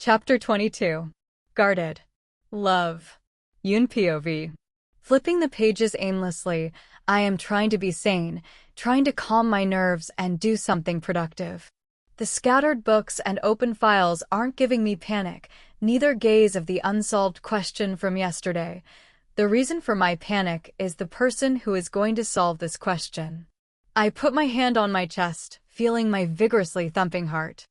Chapter 22. Guarded. Love. Yoon POV. Flipping the pages aimlessly, I am trying to be sane, trying to calm my nerves and do something productive. The scattered books and open files aren't giving me panic, neither gaze of the unsolved question from yesterday. The reason for my panic is the person who is going to solve this question. I put my hand on my chest, feeling my vigorously thumping heart.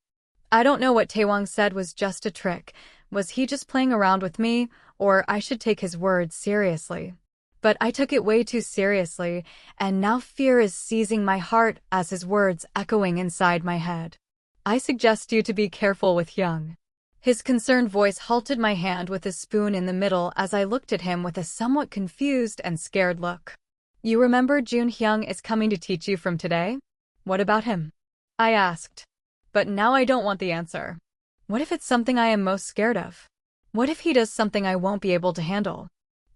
I don't know what Taewang said was just a trick. Was he just playing around with me, or I should take his words seriously? But I took it way too seriously, and now fear is seizing my heart as his words echoing inside my head. I suggest you to be careful with Hyung. His concerned voice halted my hand with a spoon in the middle as I looked at him with a somewhat confused and scared look. You remember Joon Hyung is coming to teach you from today? What about him? I asked. But now I don't want the answer. What if it's something I am most scared of? What if he does something I won't be able to handle?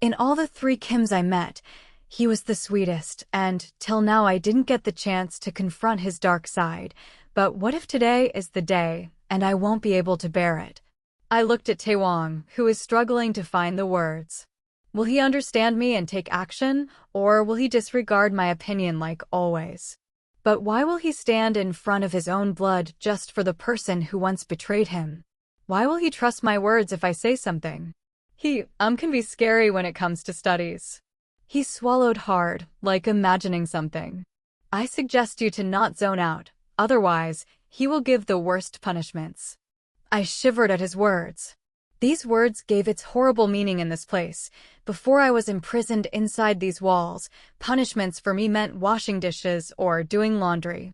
In all the 3 Kims I met, he was the sweetest, and till now I didn't get the chance to confront his dark side. But what if today is the day, and I won't be able to bear it? I looked at Taewang, who is struggling to find the words. Will he understand me and take action, or will he disregard my opinion like always? But why will he stand in front of his own blood just for the person who once betrayed him? Why will he trust my words if I say something? He can be scary when it comes to studies. He swallowed hard, like imagining something. I suggest you to not zone out, otherwise, he will give the worst punishments. I shivered at his words. These words gave its horrible meaning in this place. Before I was imprisoned inside these walls, punishments for me meant washing dishes or doing laundry.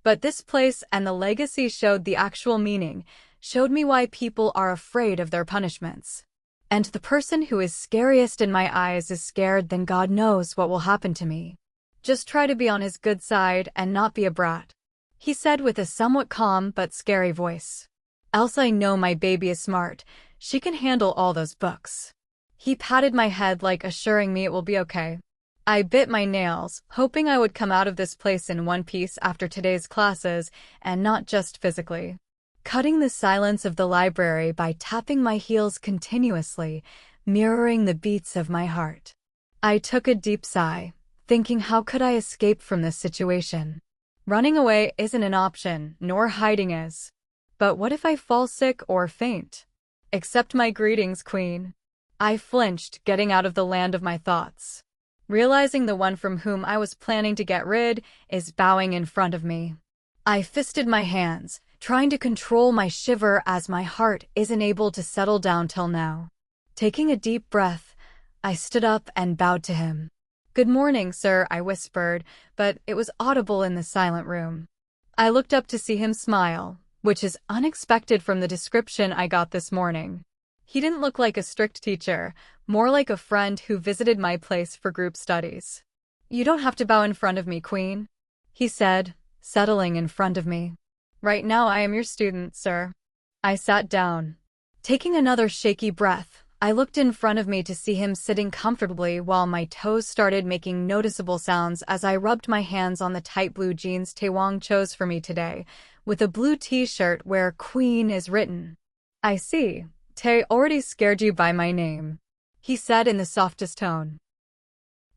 But this place and the legacy showed the actual meaning, showed me why people are afraid of their punishments. And the person who is scariest in my eyes is scared, then God knows what will happen to me. Just try to be on his good side and not be a brat, he said with a somewhat calm but scary voice. Else I know my baby is smart. She can handle all those books. He patted my head like assuring me it will be okay. I bit my nails, hoping I would come out of this place in one piece after today's classes, and not just physically. Cutting the silence of the library by tapping my heels continuously, mirroring the beats of my heart. I took a deep sigh, thinking how could I escape from this situation? Running away isn't an option, nor hiding is. But what if I fall sick or faint? Accept my greetings, Queen. I flinched, getting out of the land of my thoughts. Realizing the one from whom I was planning to get rid is bowing in front of me. I fisted my hands, trying to control my shiver as my heart isn't able to settle down till now. Taking a deep breath, I stood up and bowed to him. Good morning, sir, I whispered, but it was audible in the silent room. I looked up to see him smile, which is unexpected from the description I got this morning. He didn't look like a strict teacher, more like a friend who visited my place for group studies. You don't have to bow in front of me, Queen, he said, settling in front of me. Right now I am your student, sir. I sat down. Taking another shaky breath, I looked in front of me to see him sitting comfortably while my toes started making noticeable sounds as I rubbed my hands on the tight blue jeans Taewang chose for me today, with a blue t-shirt where Queen is written. I see. Tae already scared you by my name, he said in the softest tone.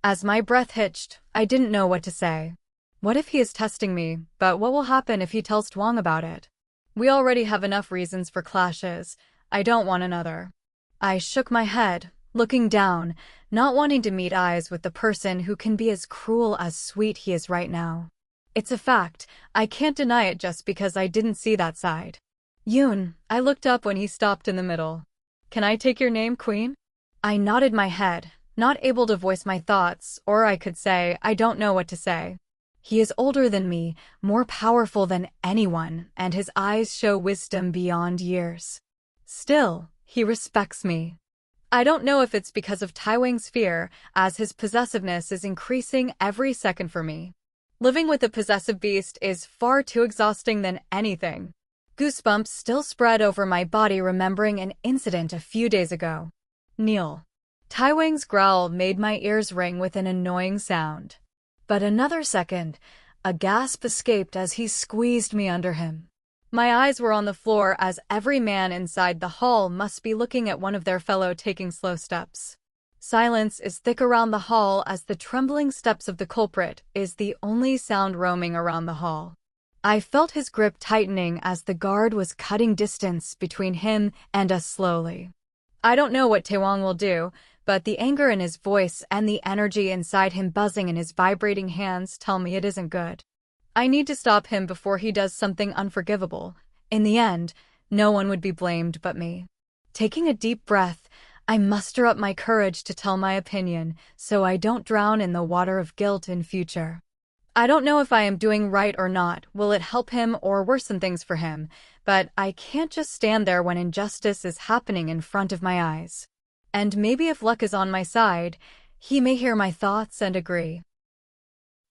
As my breath hitched, I didn't know what to say. What if he is testing me, but what will happen if he tells Taewang about it? We already have enough reasons for clashes. I don't want another. I shook my head, looking down, not wanting to meet eyes with the person who can be as cruel as sweet he is right now. It's a fact, I can't deny it just because I didn't see that side. Yoon, I looked up when he stopped in the middle. Can I take your name, Queen? I nodded my head, not able to voice my thoughts, or I could say, I don't know what to say. He is older than me, more powerful than anyone, and his eyes show wisdom beyond years. Still, he respects me. I don't know if it's because of Taewang's fear, as his possessiveness is increasing every second for me. Living with a possessive beast is far too exhausting than anything. Goosebumps still spread over my body remembering an incident a few days ago. Kneel. Taewang's growl made my ears ring with an annoying sound. But another second, a gasp escaped as he squeezed me under him. My eyes were on the floor as every man inside the hall must be looking at one of their fellow taking slow steps. Silence is thick around the hall as the trembling steps of the culprit is the only sound roaming around the hall. I felt his grip tightening as the guard was cutting distance between him and us slowly. I don't know what Taewang will do, but the anger in his voice and the energy inside him buzzing in his vibrating hands tell me it isn't good. I need to stop him before he does something unforgivable. In the end, no one would be blamed but me. Taking a deep breath, I muster up my courage to tell my opinion so I don't drown in the water of guilt in future. I don't know if I am doing right or not, will it help him or worsen things for him, but I can't just stand there when injustice is happening in front of my eyes. And maybe if luck is on my side, he may hear my thoughts and agree.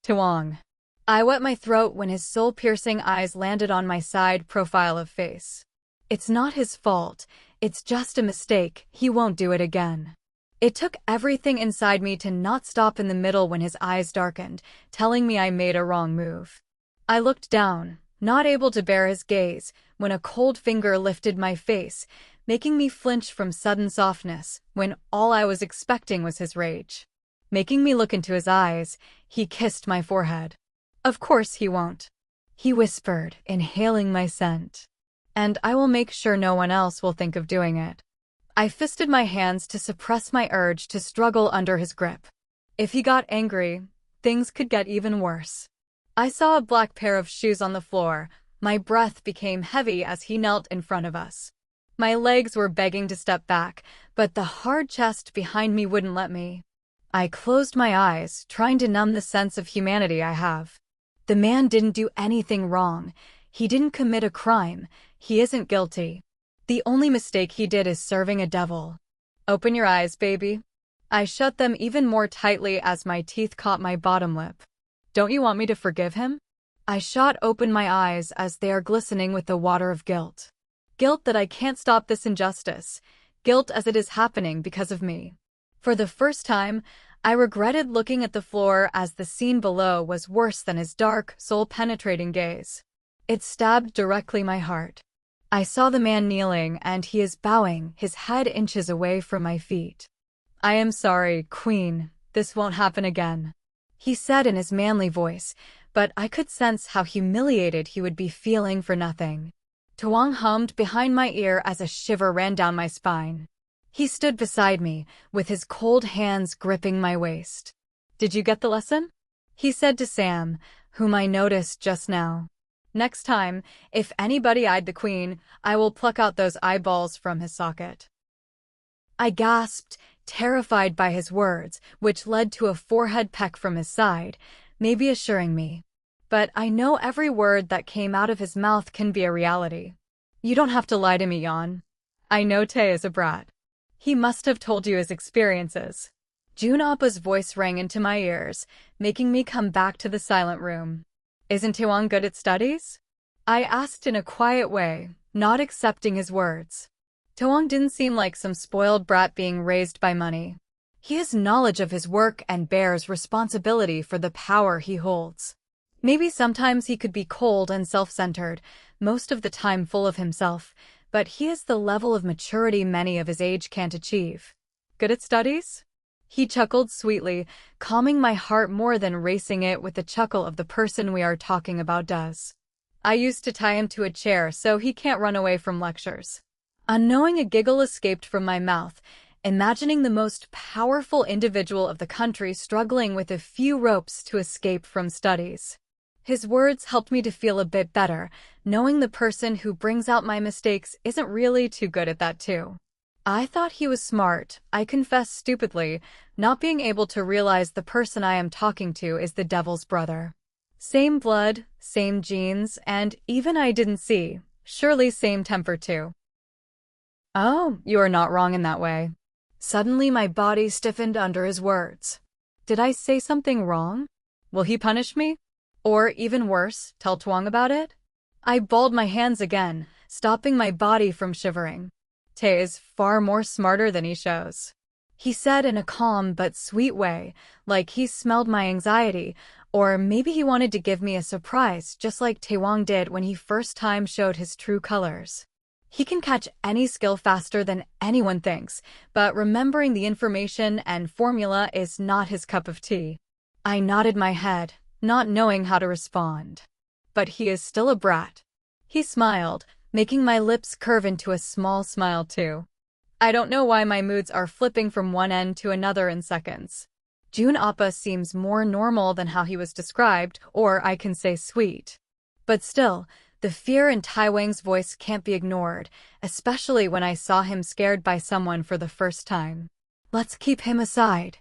Taewang. I wet my throat when his soul-piercing eyes landed on my side profile of face. It's not his fault, it's just a mistake, he won't do it again. It took everything inside me to not stop in the middle when his eyes darkened, telling me I made a wrong move. I looked down, not able to bear his gaze, when a cold finger lifted my face, making me flinch from sudden softness, when all I was expecting was his rage. Making me look into his eyes, he kissed my forehead. Of course he won't. He whispered, inhaling my scent. And I will make sure no one else will think of doing it. I fisted my hands to suppress my urge to struggle under his grip. If he got angry, things could get even worse. I saw a black pair of shoes on the floor. My breath became heavy as he knelt in front of us. My legs were begging to step back, but the hard chest behind me wouldn't let me. I closed my eyes, trying to numb the sense of humanity I have. The man didn't do anything wrong. He didn't commit a crime. He isn't guilty. The only mistake he did is serving a devil. Open your eyes, baby. I shut them even more tightly as my teeth caught my bottom lip. Don't you want me to forgive him? I shot open my eyes as they are glistening with the water of guilt. Guilt that I can't stop this injustice. Guilt as it is happening because of me. For the first time, I regretted looking at the floor as the scene below was worse than his dark, soul-penetrating gaze. It stabbed directly my heart. I saw the man kneeling and he is bowing, his head inches away from my feet. I am sorry, Queen, this won't happen again, he said in his manly voice, but I could sense how humiliated he would be feeling for nothing. Taewang hummed behind my ear as a shiver ran down my spine. He stood beside me, with his cold hands gripping my waist. Did you get the lesson? He said to Sam, whom I noticed just now. Next time, if anybody eyed the Queen, I will pluck out those eyeballs from his socket. I gasped, terrified by his words, which led to a forehead peck from his side, maybe assuring me. But I know every word that came out of his mouth can be a reality. You don't have to lie to me, Jan. I know Tae is a brat. He must have told you his experiences. Joon Appa's voice rang into my ears, making me come back to the silent room. Isn't Hyung good at studies? I asked in a quiet way, not accepting his words. Taewang didn't seem like some spoiled brat being raised by money. He has knowledge of his work and bears responsibility for the power he holds. Maybe sometimes he could be cold and self-centered, most of the time full of himself, but he has the level of maturity many of his age can't achieve. Good at studies? He chuckled sweetly, calming my heart more than racing it with the chuckle of the person we are talking about does. I used to tie him to a chair so he can't run away from lectures. Unknowing, a giggle escaped from my mouth, imagining the most powerful individual of the country struggling with a few ropes to escape from studies. His words helped me to feel a bit better, knowing the person who brings out my mistakes isn't really too good at that too. I thought he was smart, I confess stupidly, not being able to realize the person I am talking to is the devil's brother. Same blood, same genes, and even I didn't see, surely same temper too. Oh, you are not wrong in that way. Suddenly my body stiffened under his words. Did I say something wrong? Will he punish me? Or, even worse, tell Taewang about it? I balled my hands again, stopping my body from shivering. Tae is far more smarter than he shows, he said in a calm but sweet way, like he smelled my anxiety, Or maybe he wanted to give me a surprise, just like Taewang did when he first time showed his true colors. He can catch any skill faster than anyone thinks, but remembering the information and formula is not his cup of tea. I nodded my head, not knowing how to respond. But he is still a brat. He smiled, making my lips curve into a small smile too. I don't know why my moods are flipping from one end to another in seconds. Joon Appa seems more normal than how he was described, or I can say sweet. But still, the fear in Taewang's voice can't be ignored, especially when I saw him scared by someone for the first time. Let's keep him aside.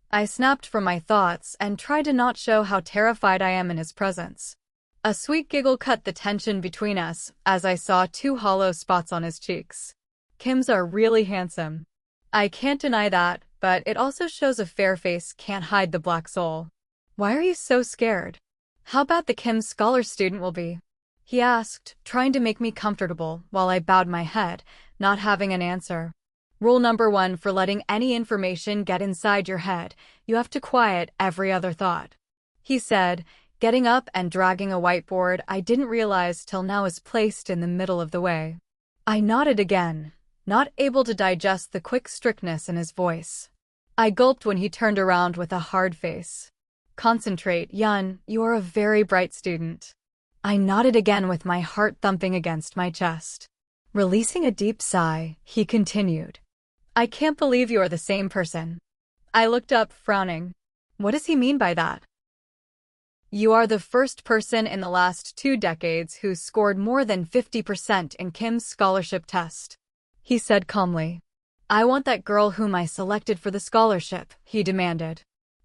I snapped from my thoughts and tried to not show how terrified I am in his presence. A sweet giggle cut the tension between us as I saw 2 hollow spots on his cheeks. Kim's are really handsome. I can't deny that, but it also shows a fair face can't hide the black soul. Why are you so scared? How bad the Kim scholar student will be? He asked, trying to make me comfortable while I bowed my head, not having an answer. Rule number 1 for letting any information get inside your head, you have to quiet every other thought. He said, getting up and dragging a whiteboard I didn't realize till now is placed in the middle of the way. I nodded again, not able to digest the quick strictness in his voice. I gulped when he turned around with a hard face. Concentrate, Yun, you are a very bright student. I nodded again with my heart thumping against my chest. Releasing a deep sigh, he continued. I can't believe you are the same person. I looked up, frowning. What does he mean by that? You are the first person in the last 2 decades who scored more than 50% in Kim's scholarship test. He said calmly. I want that girl whom I selected for the scholarship, he demanded.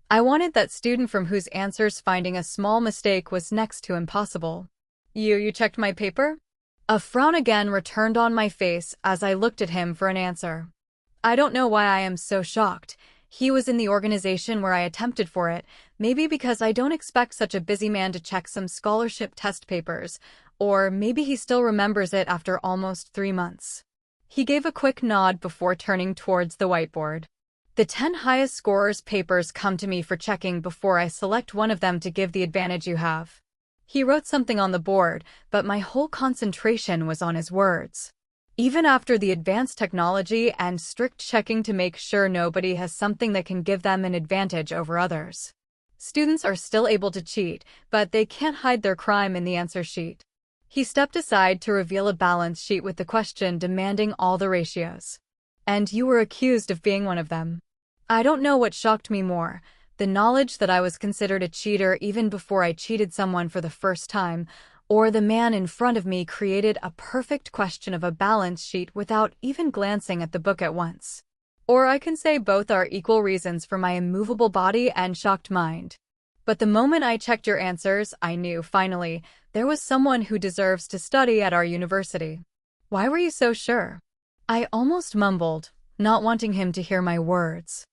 I wanted that student from whose answers finding a small mistake was next to impossible. You checked my paper? A frown again returned on my face as I looked at him for an answer. I don't know why I am so shocked. He was in the organization where I attempted for it, maybe because I don't expect such a busy man to check some scholarship test papers, or maybe he still remembers it after almost 3 months. He gave a quick nod before turning towards the whiteboard. The 10 highest scorers' papers come to me for checking before I select one of them to give the advantage you have. He wrote something on the board, but my whole concentration was on his words. Even after the advanced technology and strict checking to make sure nobody has something that can give them an advantage over others. Students are still able to cheat, but they can't hide their crime in the answer sheet. He stepped aside to reveal a balance sheet with the question demanding all the ratios. And you were accused of being one of them. I don't know what shocked me more, the knowledge that I was considered a cheater even before I cheated someone for the first time, or the man in front of me created a perfect question of a balance sheet without even glancing at the book at once. Or I can say both are equal reasons for my immovable body and shocked mind. But the moment I checked your answers, I knew, finally, there was someone who deserves to study at our university. Why were you so sure? I almost mumbled, not wanting him to hear my words.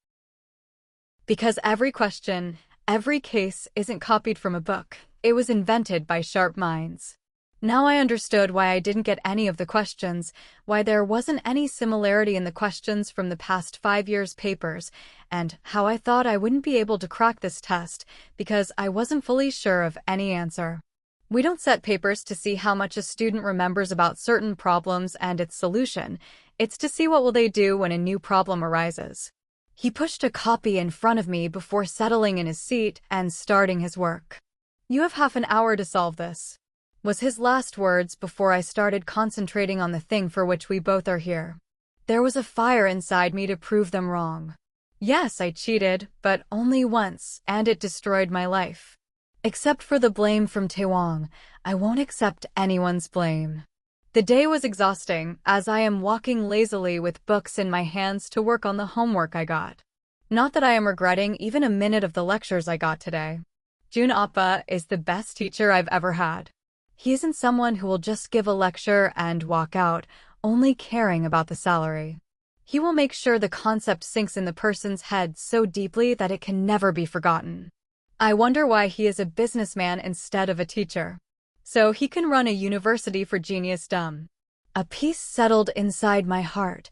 Because every question, every case isn't copied from a book. It was invented by sharp minds. Now I understood why I didn't get any of the questions, why there wasn't any similarity in the questions from the past 5 years' papers, and how I thought I wouldn't be able to crack this test because I wasn't fully sure of any answer. We don't set papers to see how much a student remembers about certain problems and its solution. It's to see what will they do when a new problem arises. He pushed a copy in front of me before settling in his seat and starting his work. You have half an hour to solve this, was his last words before I started concentrating on the thing for which we both are here. There was a fire inside me to prove them wrong. Yes, I cheated, but only once, and it destroyed my life. Except for the blame from Taewang, I won't accept anyone's blame. The day was exhausting, as I am walking lazily with books in my hands to work on the homework I got. Not that I am regretting even a minute of the lectures I got today. Joon Appa is the best teacher I've ever had. He isn't someone who will just give a lecture and walk out, only caring about the salary. He will make sure the concept sinks in the person's head so deeply that it can never be forgotten. I wonder why he is a businessman instead of a teacher. So he can run a university for genius dumb. A peace settled inside my heart,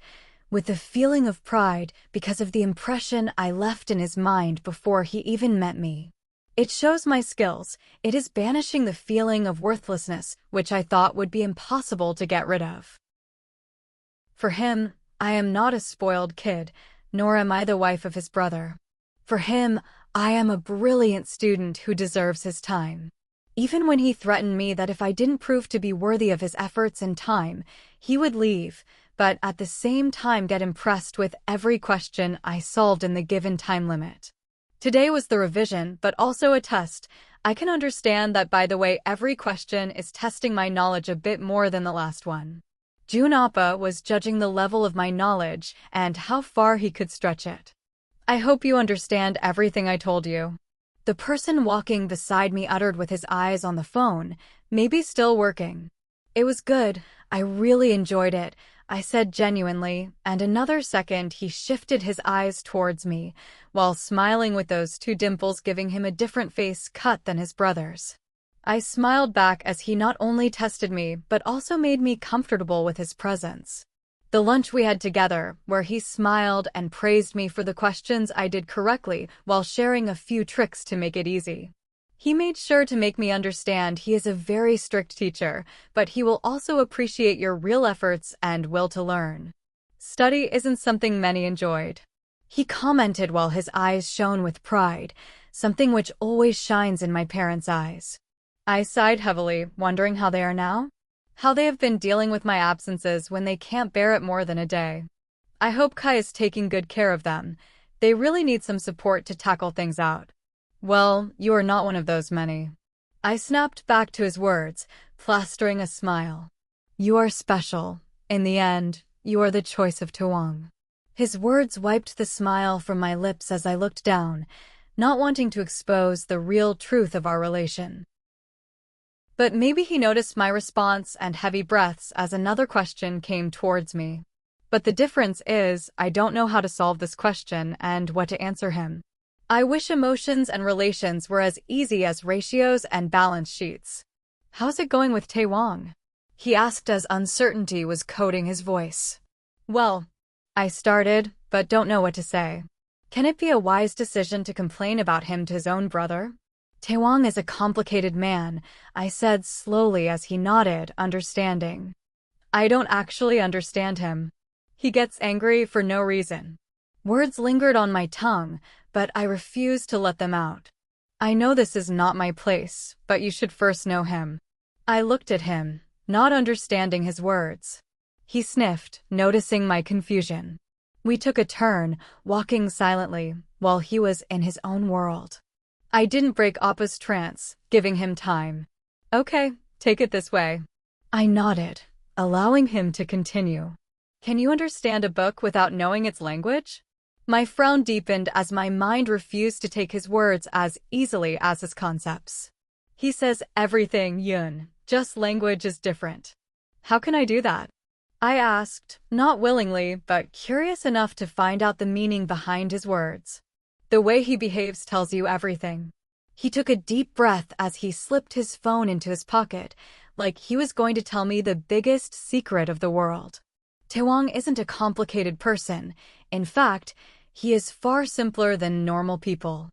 with a feeling of pride because of the impression I left in his mind before he even met me. It shows my skills. It is banishing the feeling of worthlessness, which I thought would be impossible to get rid of. For him, I am not a spoiled kid, nor am I the wife of his brother. For him, I am a brilliant student who deserves his time. Even when he threatened me that if I didn't prove to be worthy of his efforts and time, he would leave, but at the same time get impressed with every question I solved in the given time limit. Today was the revision, but also a test. I can understand that, by the way, every question is testing my knowledge a bit more than the last one. Joon Appa was judging the level of my knowledge and how far he could stretch it. I hope you understand everything I told you. The person walking beside me uttered with his eyes on the phone, maybe still working. It was good. I really enjoyed it, I said genuinely, and another second he shifted his eyes towards me, while smiling with those two dimples giving him a different face cut than his brother's. I smiled back as he not only tested me but also made me comfortable with his presence. The lunch we had together, where he smiled and praised me for the questions I did correctly while sharing a few tricks to make it easy. He made sure to make me understand he is a very strict teacher, but he will also appreciate your real efforts and will to learn. Study isn't something many enjoyed. He commented while his eyes shone with pride, something which always shines in my parents' eyes. I sighed heavily, wondering how they are now? How they have been dealing with my absences when they can't bear it more than a day. I hope Kai is taking good care of them. They really need some support to tackle things out. Well, you are not one of those many. I snapped back to his words, plastering a smile. You are special. In the end, you are the choice of Taewang. His words wiped the smile from my lips as I looked down, not wanting to expose the real truth of our relation. But maybe he noticed my response and heavy breaths as another question came towards me. But the difference is, I don't know how to solve this question and what to answer him. I wish emotions and relations were as easy as ratios and balance sheets. How's it going with Taewang? He asked as uncertainty was coating his voice. Well, I started, but don't know what to say. Can it be a wise decision to complain about him to his own brother? Taewang is a complicated man, I said slowly as he nodded, understanding. I don't actually understand him. He gets angry for no reason. Words lingered on my tongue, but I refused to let them out. I know this is not my place, but you should first know him. I looked at him, not understanding his words. He sniffed, noticing my confusion. We took a turn, walking silently, while he was in his own world. I didn't break Appa's trance, giving him time. Okay, take it this way. I nodded, allowing him to continue. Can you understand a book without knowing its language? My frown deepened as my mind refused to take his words as easily as his concepts. He says everything, Yoon, just language is different. How can I do that? I asked, not willingly, but curious enough to find out the meaning behind his words. The way he behaves tells you everything. He took a deep breath as he slipped his phone into his pocket, like he was going to tell me the biggest secret of the world. Taewang isn't a complicated person. In fact, he is far simpler than normal people.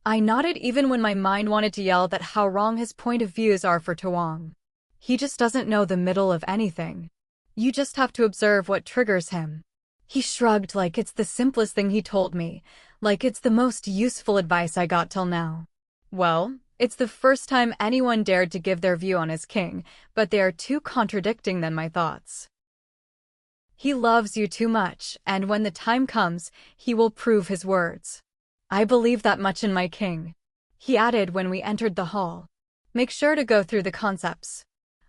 I nodded even when my mind wanted to yell that how wrong his point of views are for Taewang. He just doesn't know the middle of anything. You just have to observe what triggers him. He shrugged like it's the simplest thing he told me, like it's the most useful advice I got till now. Well, it's the first time anyone dared to give their view on his king, but they are too contradicting than my thoughts. He loves you too much, and when the time comes, he will prove his words. I believe that much in my king. He added when we entered the hall. Make sure to go through the concepts.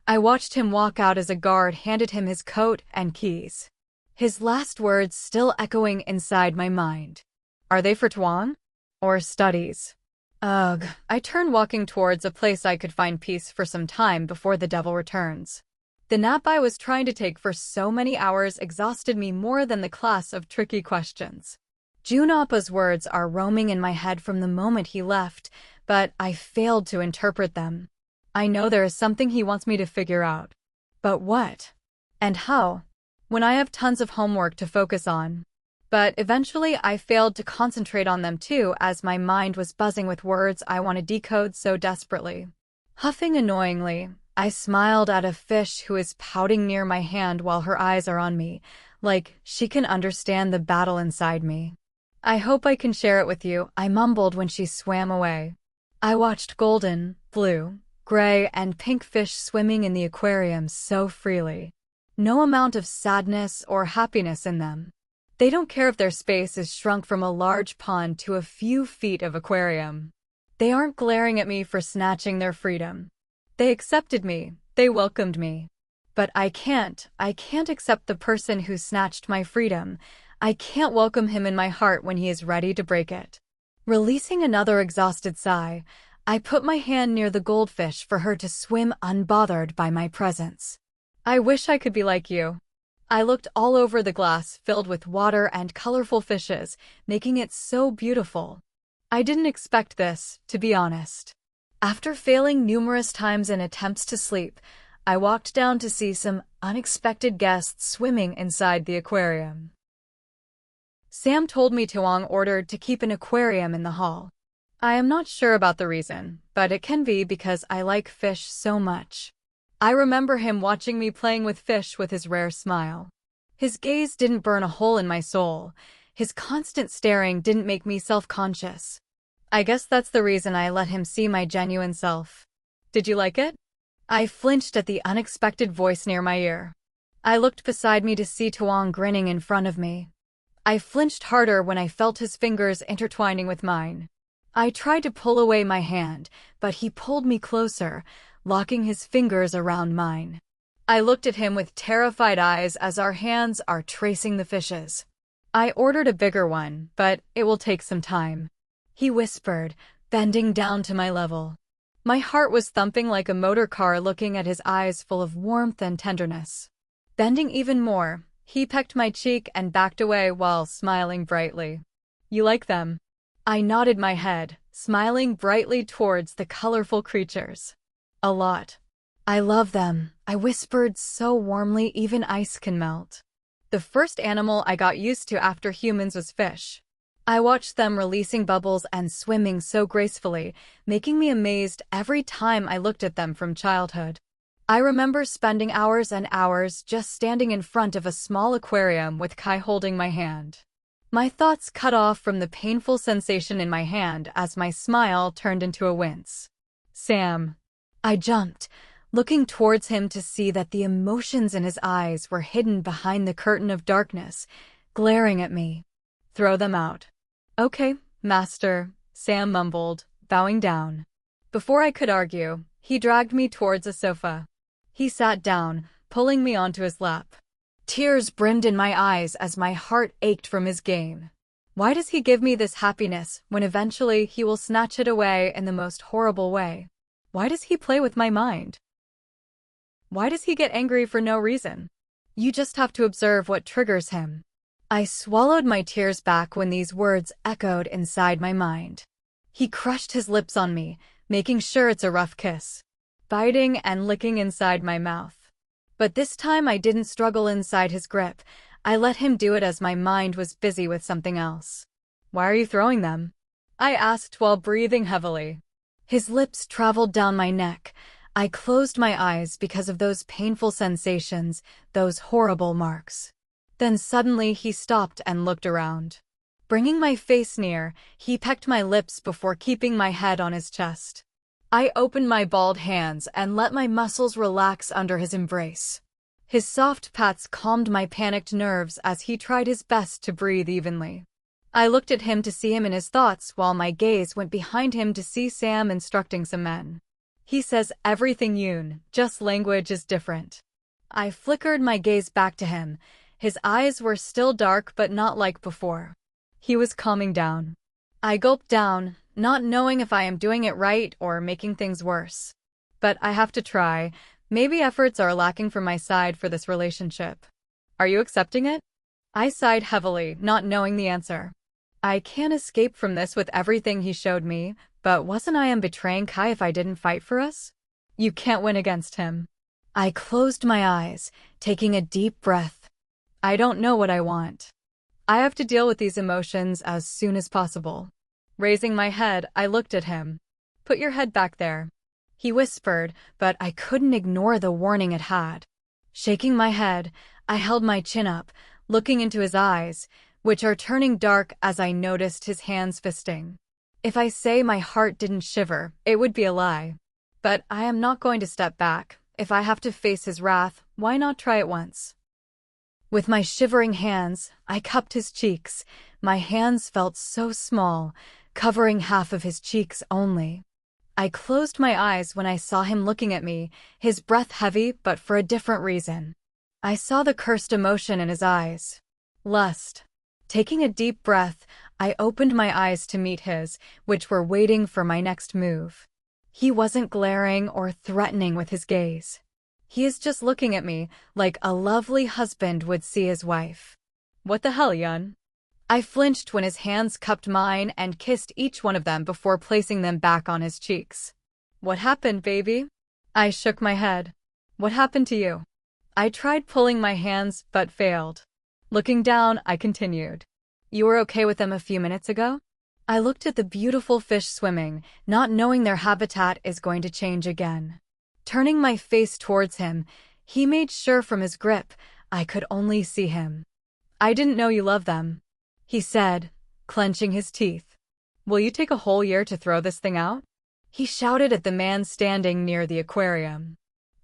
I watched him walk out as a guard handed him his coat and keys. His last words still echoing inside my mind. Are they for Taewang? Or studies? Ugh, I turned walking towards a place I could find peace for some time before the devil returns. The nap I was trying to take for so many hours exhausted me more than the class of tricky questions. Joon Appa's words are roaming in my head from the moment he left, but I failed to interpret them. I know there is something he wants me to figure out. But what? And how? When I have tons of homework to focus on. But eventually I failed to concentrate on them too, as my mind was buzzing with words I want to decode so desperately. Huffing annoyingly, I smiled at a fish who is pouting near my hand while her eyes are on me, like she can understand the battle inside me. I hope I can share it with you, I mumbled when she swam away. I watched golden, blue, gray, and pink fish swimming in the aquarium so freely. No amount of sadness or happiness in them. They don't care if their space is shrunk from a large pond to a few feet of aquarium. They aren't glaring at me for snatching their freedom. They accepted me, they welcomed me. But I can't accept the person who snatched my freedom. I can't welcome him in my heart when he is ready to break it. Releasing another exhausted sigh, I put my hand near the goldfish for her to swim unbothered by my presence. I wish I could be like you. I looked all over the glass filled with water and colorful fishes, making it so beautiful. I didn't expect this, to be honest. After failing numerous times in attempts to sleep, I walked down to see some unexpected guests swimming inside the aquarium. Sam told me Taewang ordered to keep an aquarium in the hall. I am not sure about the reason, but it can be because I like fish so much. I remember him watching me playing with fish with his rare smile. His gaze didn't burn a hole in my soul. His constant staring didn't make me self-conscious. I guess that's the reason I let him see my genuine self. Did you like it? I flinched at the unexpected voice near my ear. I looked beside me to see Taewang grinning in front of me. I flinched harder when I felt his fingers intertwining with mine. I tried to pull away my hand, but he pulled me closer, locking his fingers around mine. I looked at him with terrified eyes as our hands are tracing the fishes. I ordered a bigger one, but it will take some time, he whispered, bending down to my level. My heart was thumping like a motor car looking at his eyes full of warmth and tenderness. Bending even more, he pecked my cheek and backed away while smiling brightly. You like them? I nodded my head, smiling brightly towards the colorful creatures. A lot. I love them, I whispered so warmly even ice can melt. The first animal I got used to after humans was fish. I watched them releasing bubbles and swimming so gracefully, making me amazed every time I looked at them from childhood. I remember spending hours and hours just standing in front of a small aquarium with Kai holding my hand. My thoughts cut off from the painful sensation in my hand as my smile turned into a wince. Sam. I jumped, looking towards him to see that the emotions in his eyes were hidden behind the curtain of darkness, glaring at me. Throw them out. Okay, master, Sam mumbled, bowing down. Before I could argue, he dragged me towards a sofa. He sat down, pulling me onto his lap. Tears brimmed in my eyes as my heart ached from his game. Why does he give me this happiness when eventually he will snatch it away in the most horrible way? Why does he play with my mind? Why does he get angry for no reason? You just have to observe what triggers him. I swallowed my tears back when these words echoed inside my mind. He crushed his lips on me, making sure it's a rough kiss, biting and licking inside my mouth. But this time I didn't struggle inside his grip. I let him do it as my mind was busy with something else. Why are you throwing them? I asked while breathing heavily. His lips traveled down my neck. I closed my eyes because of those painful sensations, those horrible marks. Then suddenly he stopped and looked around. Bringing my face near, he pecked my lips before keeping my head on his chest. I opened my bald hands and let my muscles relax under his embrace. His soft pats calmed my panicked nerves as he tried his best to breathe evenly. I looked at him to see him in his thoughts while my gaze went behind him to see Sam instructing some men. He says everything Yoon, just language is different. I flickered my gaze back to him. His eyes were still dark but not like before. He was calming down. I gulped down, not knowing if I am doing it right or making things worse. But I have to try. Maybe efforts are lacking from my side for this relationship. Are you accepting it? I sighed heavily, not knowing the answer. I can't escape from this with everything he showed me, but wasn't I betraying Kai if I didn't fight for us? You can't win against him. I closed my eyes, taking a deep breath. I don't know what I want. I have to deal with these emotions as soon as possible. Raising my head, I looked at him. Put your head back there. He whispered, but I couldn't ignore the warning it had. Shaking my head, I held my chin up, looking into his eyes, which are turning dark as I noticed his hands fisting. If I say my heart didn't shiver, it would be a lie. But I am not going to step back. If I have to face his wrath, why not try it once? With my shivering hands, I cupped his cheeks. My hands felt so small, covering half of his cheeks only. I closed my eyes when I saw him looking at me, his breath heavy but for a different reason. I saw the cursed emotion in his eyes. Lust. Taking a deep breath, I opened my eyes to meet his, which were waiting for my next move. He wasn't glaring or threatening with his gaze. He is just looking at me like a lovely husband would see his wife. What the hell, Yun? I flinched when his hands cupped mine and kissed each one of them before placing them back on his cheeks. What happened, baby? I shook my head. What happened to you? I tried pulling my hands but failed. Looking down, I continued. You were okay with them a few minutes ago? I looked at the beautiful fish swimming, not knowing their habitat is going to change again. Turning my face towards him, he made sure from his grip I could only see him. I didn't know you loved them, he said, clenching his teeth. Will you take a whole year to throw this thing out? He shouted at the man standing near the aquarium.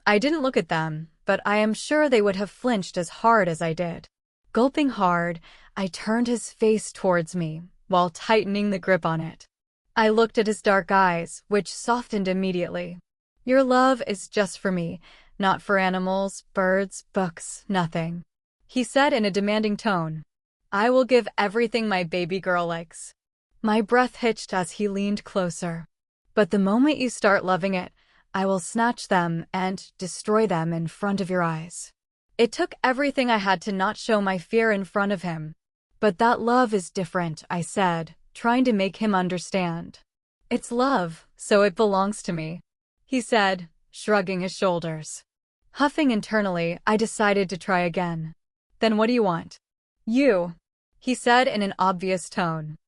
I didn't look at them, but I am sure they would have flinched as hard as I did. Gulping hard, I turned his face towards me, while tightening the grip on it. I looked at his dark eyes, which softened immediately. Your love is just for me, not for animals, birds, books, nothing, he said in a demanding tone. I will give everything my baby girl likes. My breath hitched as he leaned closer. But the moment you start loving it, I will snatch them and destroy them in front of your eyes. It took everything I had to not show my fear in front of him. But that love is different, I said, trying to make him understand. It's love, so it belongs to me, he said, shrugging his shoulders. Huffing internally, I decided to try again. Then what do you want? You, he said in an obvious tone.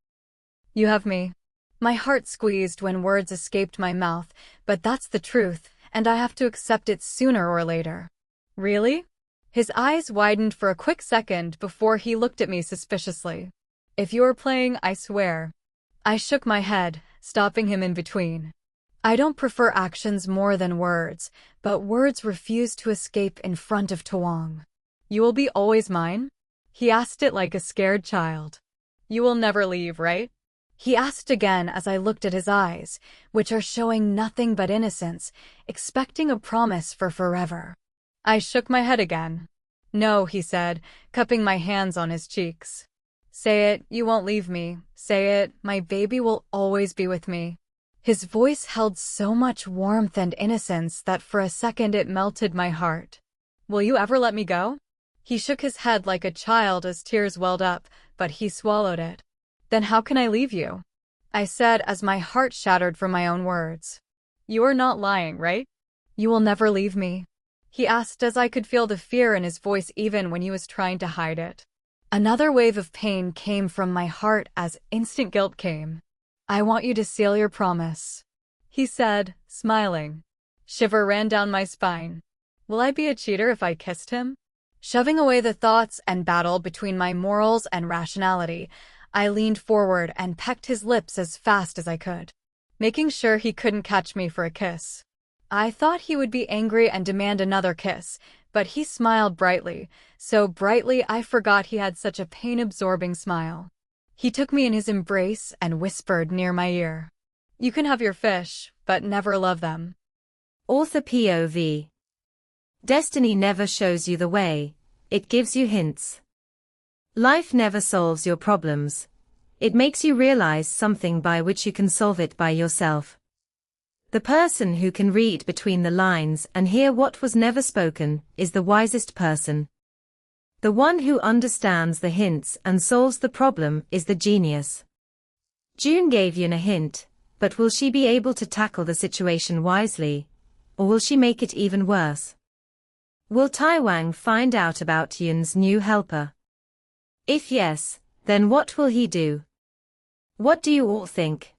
You have me. My heart squeezed when words escaped my mouth, but that's the truth, and I have to accept it sooner or later. Really? His eyes widened for a quick second before he looked at me suspiciously. If you are playing, I swear. I shook my head, stopping him in between. I don't prefer actions more than words, but words refuse to escape in front of Taewang. You will be always mine? He asked it like a scared child. You will never leave, right? He asked again as I looked at his eyes, which are showing nothing but innocence, expecting a promise for forever. I shook my head again. No, he said, cupping my hands on his cheeks. Say it, you won't leave me. Say it, my baby will always be with me. His voice held so much warmth and innocence that for a second it melted my heart. Will you ever let me go? He shook his head like a child as tears welled up, but he swallowed it. Then how can I leave you? I said as my heart shattered from my own words. You are not lying, right? You will never leave me? He asked as I could feel the fear in his voice even when he was trying to hide it. Another wave of pain came from my heart as instant guilt came. I want you to seal your promise, he said, smiling. Shiver ran down my spine. Will I be a cheater if I kissed him? Shoving away the thoughts and battle between my morals and rationality, I leaned forward and pecked his lips as fast as I could, making sure he couldn't catch me for a kiss. I thought he would be angry and demand another kiss, but he smiled brightly, so brightly I forgot he had such a pain-absorbing smile. He took me in his embrace and whispered near my ear. You can have your fish, but never love them. Author POV. Destiny never shows you the way, it gives you hints. Life never solves your problems. It makes you realize something by which you can solve it by yourself. The person who can read between the lines and hear what was never spoken is the wisest person. The one who understands the hints and solves the problem is the genius. Joon gave Yoon a hint, but will she be able to tackle the situation wisely? Or will she make it even worse? Will Taewang find out about Yoon's new helper? If yes, Then what will he do? What do you all think?